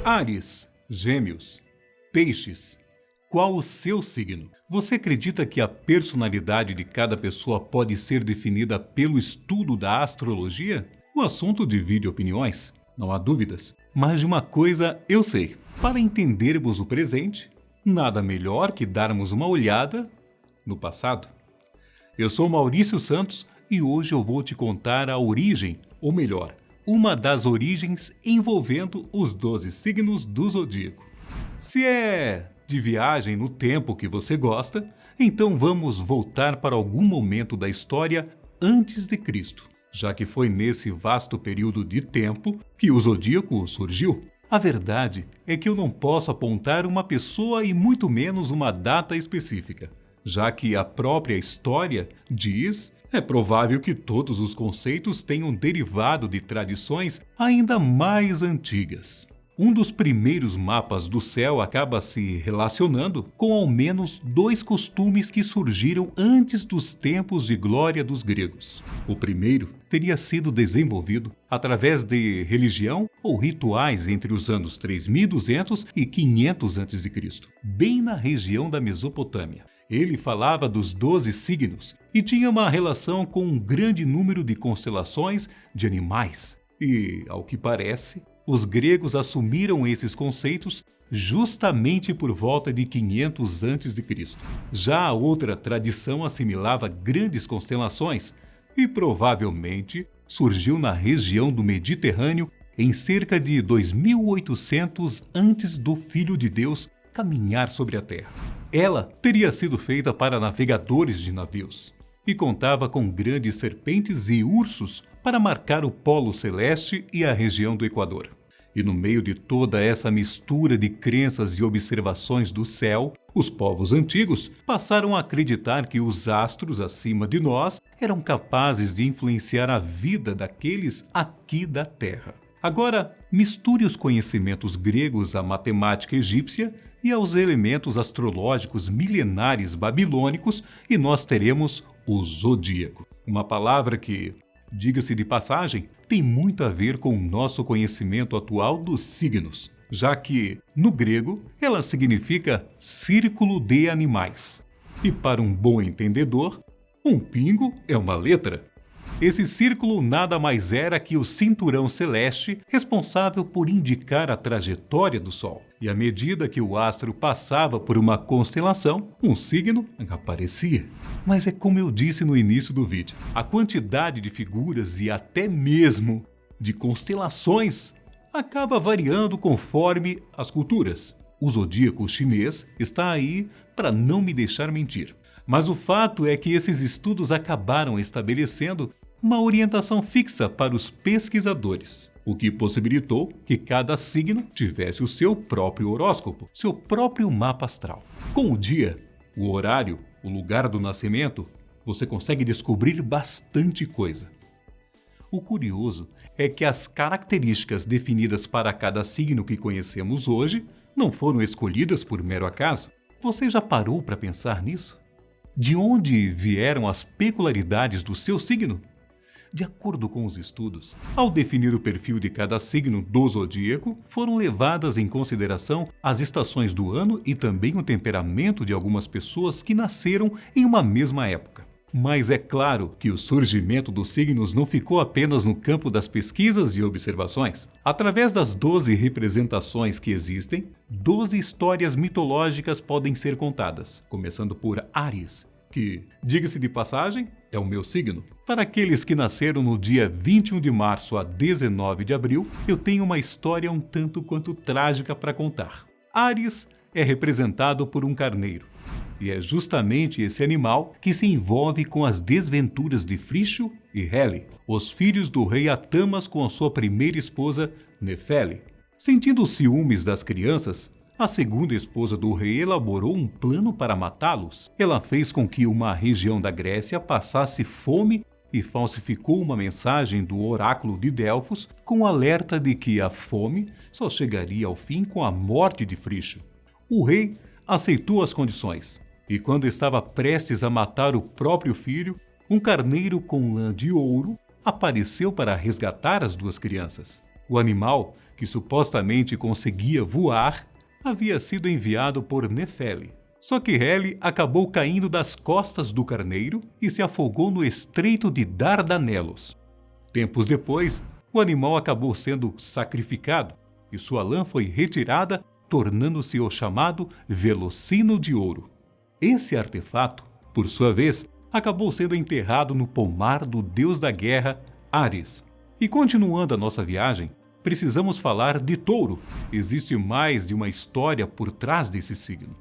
Áries, Gêmeos, Peixes. Qual o seu signo? Você acredita que a personalidade de cada pessoa pode ser definida pelo estudo da astrologia? O assunto divide opiniões, não há dúvidas. Mas de uma coisa eu sei: para entendermos o presente, nada melhor que darmos uma olhada no passado. Eu sou Maurício Santos e hoje eu vou te contar a origem, ou melhor, uma das origens envolvendo os 12 signos do zodíaco. Se é de viagem no tempo que você gosta, então vamos voltar para algum momento da história antes de Cristo, já que foi nesse vasto período de tempo que o zodíaco surgiu. A verdade é que eu não posso apontar uma pessoa e muito menos uma data específica, já que a própria história diz, é provável que todos os conceitos tenham derivado de tradições ainda mais antigas. Um dos primeiros mapas do céu acaba se relacionando com ao menos 2 costumes que surgiram antes dos tempos de glória dos gregos. O primeiro teria sido desenvolvido através de religião ou rituais entre os anos 3200 e 500 a.C., bem na região da Mesopotâmia. Ele falava dos 12 signos e tinha uma relação com um grande número de constelações de animais. E, ao que parece, os gregos assumiram esses conceitos justamente por volta de 500 a.C. Já a outra tradição assimilava grandes constelações e provavelmente surgiu na região do Mediterrâneo em cerca de 2800 antes do Filho de Deus caminhar sobre a Terra. Ela teria sido feita para navegadores de navios e contava com grandes serpentes e ursos para marcar o polo celeste e a região do Equador. E no meio de toda essa mistura de crenças e observações do céu, os povos antigos passaram a acreditar que os astros acima de nós eram capazes de influenciar a vida daqueles aqui da Terra. Agora, misture os conhecimentos gregos à matemática egípcia e aos elementos astrológicos milenares babilônicos e nós teremos o zodíaco. Uma palavra que, diga-se de passagem, tem muito a ver com o nosso conhecimento atual dos signos, já que, no grego, ela significa círculo de animais. E para um bom entendedor, um pingo é uma letra. Esse círculo nada mais era que o cinturão celeste responsável por indicar a trajetória do Sol. E à medida que o astro passava por uma constelação, um signo aparecia. Mas é como eu disse no início do vídeo, a quantidade de figuras e até mesmo de constelações acaba variando conforme as culturas. O zodíaco chinês está aí para não me deixar mentir. Mas o fato é que esses estudos acabaram estabelecendo uma orientação fixa para os pesquisadores, o que possibilitou que cada signo tivesse o seu próprio horóscopo, seu próprio mapa astral. Com o dia, o horário, o lugar do nascimento, você consegue descobrir bastante coisa. O curioso é que as características definidas para cada signo que conhecemos hoje não foram escolhidas por mero acaso. Você já parou para pensar nisso? De onde vieram as peculiaridades do seu signo? De acordo com os estudos, ao definir o perfil de cada signo do zodíaco, foram levadas em consideração as estações do ano e também o temperamento de algumas pessoas que nasceram em uma mesma época. Mas é claro que o surgimento dos signos não ficou apenas no campo das pesquisas e observações. Através das 12 representações que existem, 12 histórias mitológicas podem ser contadas, começando por Áries, que, diga-se de passagem, é o meu signo. Para aqueles que nasceram no dia 21 de março a 19 de abril, eu tenho uma história um tanto quanto trágica para contar. Áries é representado por um carneiro, e é justamente esse animal que se envolve com as desventuras de Fricho e Helle, os filhos do rei Atamas com a sua primeira esposa, Nefele. Sentindo os ciúmes das crianças, a segunda esposa do rei elaborou um plano para matá-los. Ela fez com que uma região da Grécia passasse fome e falsificou uma mensagem do oráculo de Delfos com o alerta de que a fome só chegaria ao fim com a morte de Fricho. O rei aceitou as condições e, quando estava prestes a matar o próprio filho, um carneiro com lã de ouro apareceu para resgatar as duas crianças. O animal, que supostamente conseguia voar, havia sido enviado por Nefeli. Só que Heli acabou caindo das costas do carneiro e se afogou no estreito de Dardanelos. Tempos depois, o animal acabou sendo sacrificado e sua lã foi retirada, tornando-se o chamado Velocino de Ouro. Esse artefato, por sua vez, acabou sendo enterrado no pomar do deus da guerra, Ares. E continuando a nossa viagem, precisamos falar de Touro. Existe mais de uma história por trás desse signo.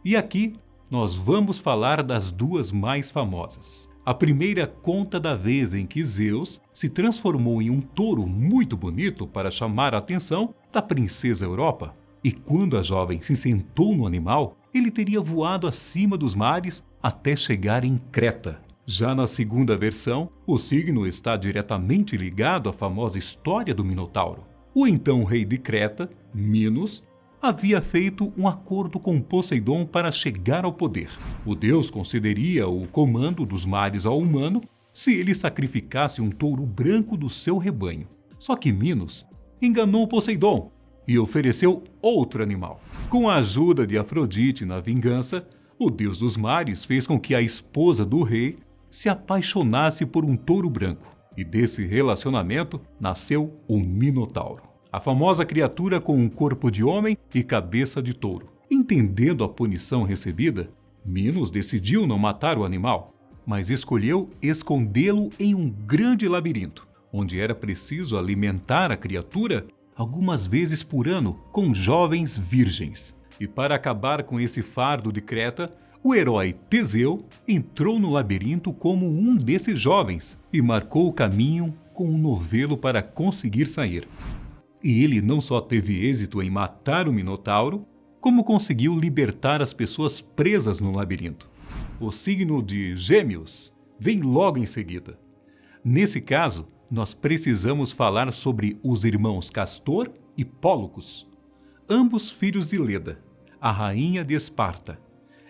E aqui nós vamos falar das duas mais famosas. A primeira conta da vez em que Zeus se transformou em um touro muito bonito para chamar a atenção da princesa Europa. E quando a jovem se sentou no animal, ele teria voado acima dos mares até chegar em Creta. Já na segunda versão, o signo está diretamente ligado à famosa história do Minotauro. O então rei de Creta, Minos, havia feito um acordo com Poseidon para chegar ao poder. O deus concederia o comando dos mares ao humano se ele sacrificasse um touro branco do seu rebanho. Só que Minos enganou Poseidon e ofereceu outro animal. Com a ajuda de Afrodite na vingança, o deus dos mares fez com que a esposa do rei se apaixonasse por um touro branco. E desse relacionamento nasceu o Minotauro, a famosa criatura com um corpo de homem e cabeça de touro. Entendendo a punição recebida, Minos decidiu não matar o animal, mas escolheu escondê-lo em um grande labirinto, onde era preciso alimentar a criatura algumas vezes por ano com jovens virgens. E para acabar com esse fardo de Creta, o herói Teseu entrou no labirinto como um desses jovens e marcou o caminho com um novelo para conseguir sair. E ele não só teve êxito em matar o Minotauro, como conseguiu libertar as pessoas presas no labirinto. O signo de Gêmeos vem logo em seguida. Nesse caso, nós precisamos falar sobre os irmãos Castor e Pólux, ambos filhos de Leda, a rainha de Esparta.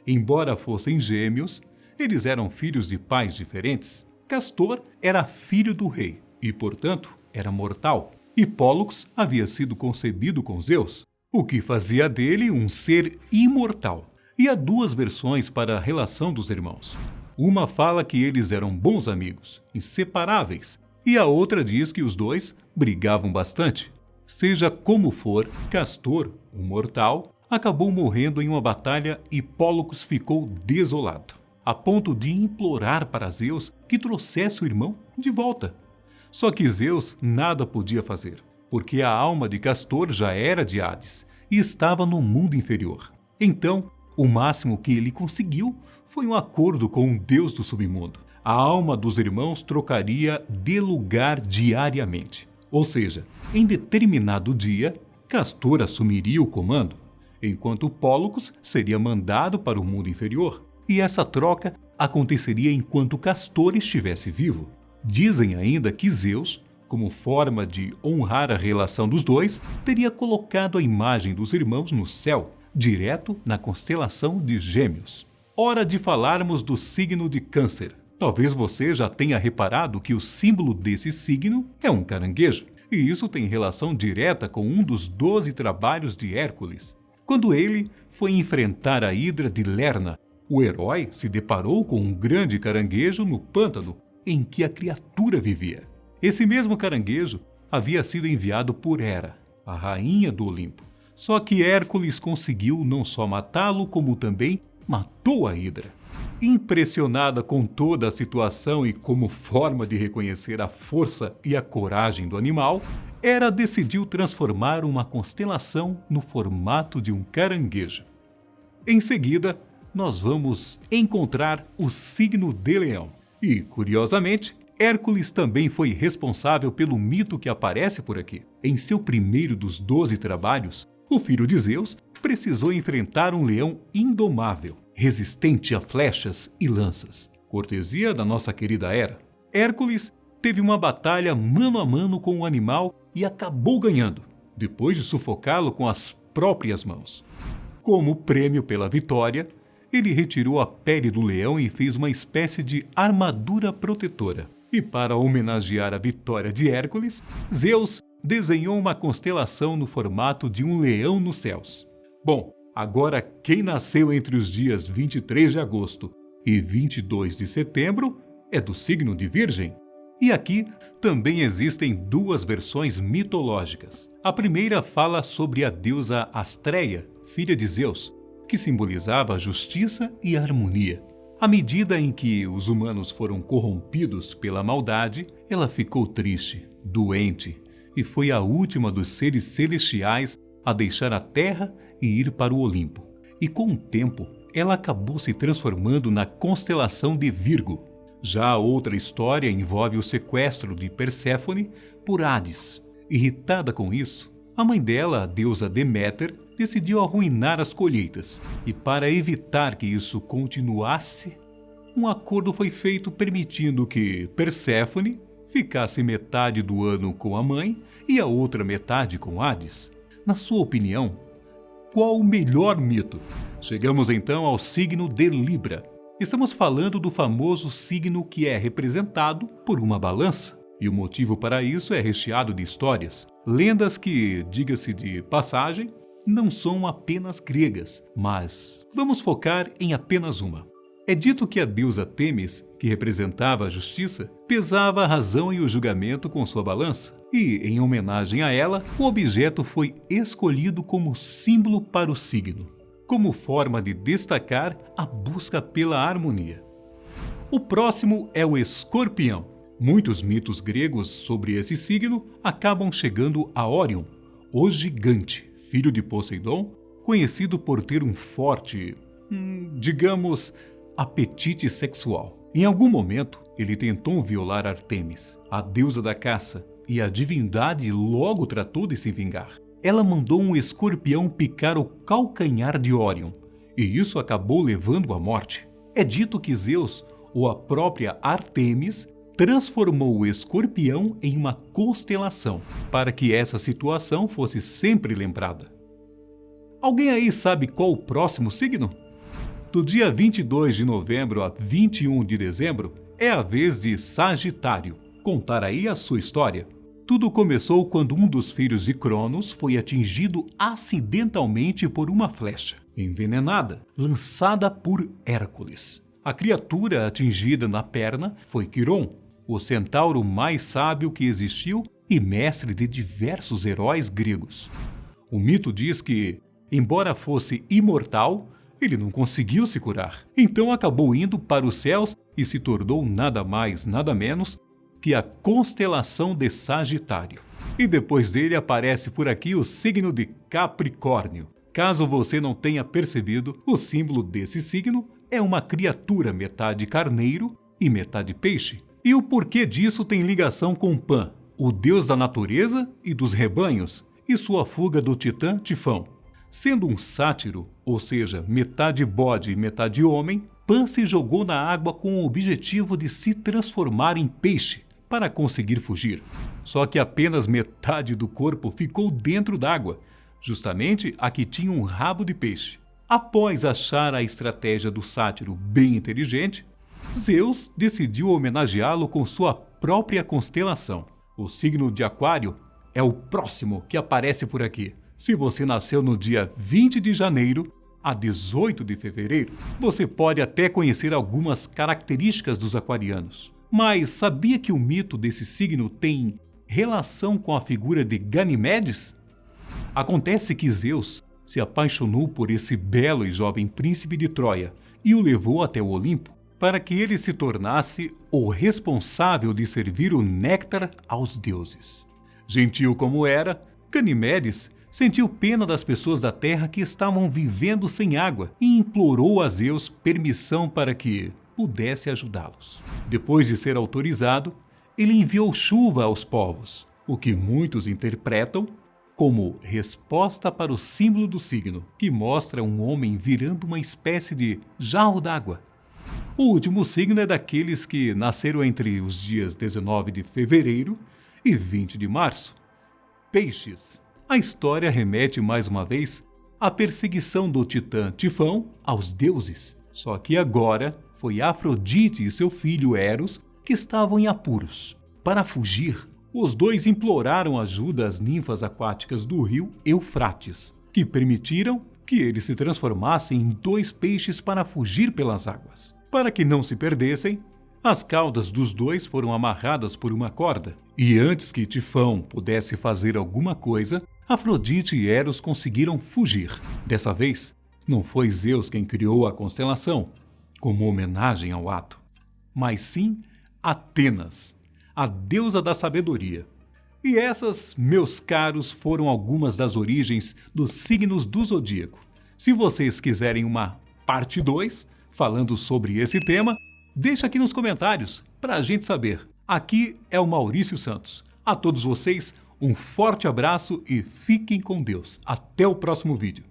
Embora fossem gêmeos, eles eram filhos de pais diferentes. Castor era filho do rei e, portanto, era mortal. E Pólux havia sido concebido com Zeus, o que fazia dele um ser imortal. E há duas versões para a relação dos irmãos. Uma fala que eles eram bons amigos, inseparáveis, e a outra diz que os dois brigavam bastante. Seja como for, Castor, o mortal, acabou morrendo em uma batalha e Pólux ficou desolado, a ponto de implorar para Zeus que trouxesse o irmão de volta. Só que Zeus nada podia fazer, porque a alma de Castor já era de Hades e estava no mundo inferior. Então, o máximo que ele conseguiu foi um acordo com um deus do submundo. A alma dos irmãos trocaria de lugar diariamente. Ou seja, em determinado dia, Castor assumiria o comando, enquanto Pólux seria mandado para o mundo inferior. E essa troca aconteceria enquanto Castor estivesse vivo. Dizem ainda que Zeus, como forma de honrar a relação dos dois, teria colocado a imagem dos irmãos no céu, direto na constelação de Gêmeos. Hora de falarmos do signo de Câncer. Talvez você já tenha reparado que o símbolo desse signo é um caranguejo, e isso tem relação direta com um dos 12 trabalhos de Hércules. Quando ele foi enfrentar a Hidra de Lerna, o herói se deparou com um grande caranguejo no pântano em que a criatura vivia. Esse mesmo caranguejo havia sido enviado por Hera, a rainha do Olimpo. Só que Hércules conseguiu não só matá-lo, como também matou a Hidra. Impressionada com toda a situação e como forma de reconhecer a força e a coragem do animal, Hera decidiu transformar uma constelação no formato de um caranguejo. Em seguida, nós vamos encontrar o signo de Leão. E, curiosamente, Hércules também foi responsável pelo mito que aparece por aqui. Em seu primeiro dos 12 trabalhos, o filho de Zeus precisou enfrentar um leão indomável, resistente a flechas e lanças. Cortesia da nossa querida Hera. Hércules teve uma batalha mano a mano com o animal e acabou ganhando, depois de sufocá-lo com as próprias mãos. Como prêmio pela vitória, ele retirou a pele do leão e fez uma espécie de armadura protetora. E para homenagear a vitória de Hércules, Zeus desenhou uma constelação no formato de um leão nos céus. Bom, agora quem nasceu entre os dias 23 de agosto e 22 de setembro é do signo de Virgem. E aqui também existem duas versões mitológicas. A primeira fala sobre a deusa Astreia, filha de Zeus, que simbolizava a justiça e a harmonia. À medida em que os humanos foram corrompidos pela maldade, ela ficou triste, doente, e foi a última dos seres celestiais a deixar a Terra e ir para o Olimpo. E com o tempo, ela acabou se transformando na constelação de Virgo. Já outra história envolve o sequestro de Perséfone por Hades. Irritada com isso, a mãe dela, a deusa Deméter, decidiu arruinar as colheitas. E para evitar que isso continuasse, um acordo foi feito permitindo que Perséfone ficasse metade do ano com a mãe e a outra metade com Hades. Na sua opinião, qual o melhor mito? Chegamos então ao signo de Libra. Estamos falando do famoso signo que é representado por uma balança. E o motivo para isso é recheado de histórias, lendas que, diga-se de passagem, não são apenas gregas, mas vamos focar em apenas uma. É dito que a deusa Têmis, que representava a justiça, pesava a razão e o julgamento com sua balança, e, em homenagem a ela, o objeto foi escolhido como símbolo para o signo, como forma de destacar a busca pela harmonia. O próximo é o Escorpião. Muitos mitos gregos sobre esse signo acabam chegando a Órion, o gigante, filho de Poseidon, conhecido por ter um forte, digamos, apetite sexual. Em algum momento, ele tentou violar Artemis, a deusa da caça, e a divindade logo tratou de se vingar. Ela mandou um escorpião picar o calcanhar de Órion, e isso acabou levando à morte. É dito que Zeus, ou a própria Artemis, transformou o escorpião em uma constelação, para que essa situação fosse sempre lembrada. Alguém aí sabe qual o próximo signo? Do dia 22 de novembro a 21 de dezembro é a vez de Sagitário. Contar aí a sua história. Tudo começou quando um dos filhos de Cronos foi atingido acidentalmente por uma flecha, envenenada, lançada por Hércules. A criatura atingida na perna foi Quiron, o centauro mais sábio que existiu e mestre de diversos heróis gregos. O mito diz que, embora fosse imortal, ele não conseguiu se curar. Então acabou indo para os céus e se tornou nada mais, nada menos que a constelação de Sagitário. E depois dele aparece por aqui o signo de Capricórnio. Caso você não tenha percebido, o símbolo desse signo é uma criatura metade carneiro e metade peixe. E o porquê disso tem ligação com Pan, o deus da natureza e dos rebanhos, e sua fuga do titã Tifão. Sendo um sátiro, ou seja, metade bode e metade homem, Pan se jogou na água com o objetivo de se transformar em peixe para conseguir fugir. Só que apenas metade do corpo ficou dentro d'água, justamente a que tinha um rabo de peixe. Após achar a estratégia do sátiro bem inteligente, Zeus decidiu homenageá-lo com sua própria constelação. O signo de Aquário é o próximo que aparece por aqui. Se você nasceu no dia 20 de janeiro a 18 de fevereiro, você pode até conhecer algumas características dos aquarianos. Mas sabia que o mito desse signo tem relação com a figura de Ganimedes? Acontece que Zeus se apaixonou por esse belo e jovem príncipe de Troia e o levou até o Olimpo para que ele se tornasse o responsável de servir o néctar aos deuses. Gentil como era, Ganimedes sentiu pena das pessoas da terra que estavam vivendo sem água e implorou a Zeus permissão para que pudesse ajudá-los. Depois de ser autorizado, ele enviou chuva aos povos, o que muitos interpretam como resposta para o símbolo do signo, que mostra um homem virando uma espécie de jarro d'água. O último signo é daqueles que nasceram entre os dias 19 de fevereiro e 20 de março. Peixes. A história remete mais uma vez à perseguição do titã Tifão aos deuses. Só que agora foi Afrodite e seu filho Eros que estavam em apuros. Para fugir, Os dois imploraram ajuda às ninfas aquáticas do rio Eufrates, que permitiram que eles se transformassem em 2 peixes para fugir pelas águas. Para que não se perdessem, as caudas dos dois foram amarradas por uma corda, e antes que Tifão pudesse fazer alguma coisa, Afrodite e Eros conseguiram fugir. Dessa vez, não foi Zeus quem criou a constelação, como homenagem ao ato, mas sim Atenas, a deusa da sabedoria. E essas, meus caros, foram algumas das origens dos signos do zodíaco. Se vocês quiserem uma parte 2, falando sobre esse tema, deixa aqui nos comentários para a gente saber. Aqui é o Maurício Santos. A todos vocês, um forte abraço e fiquem com Deus. Até o próximo vídeo.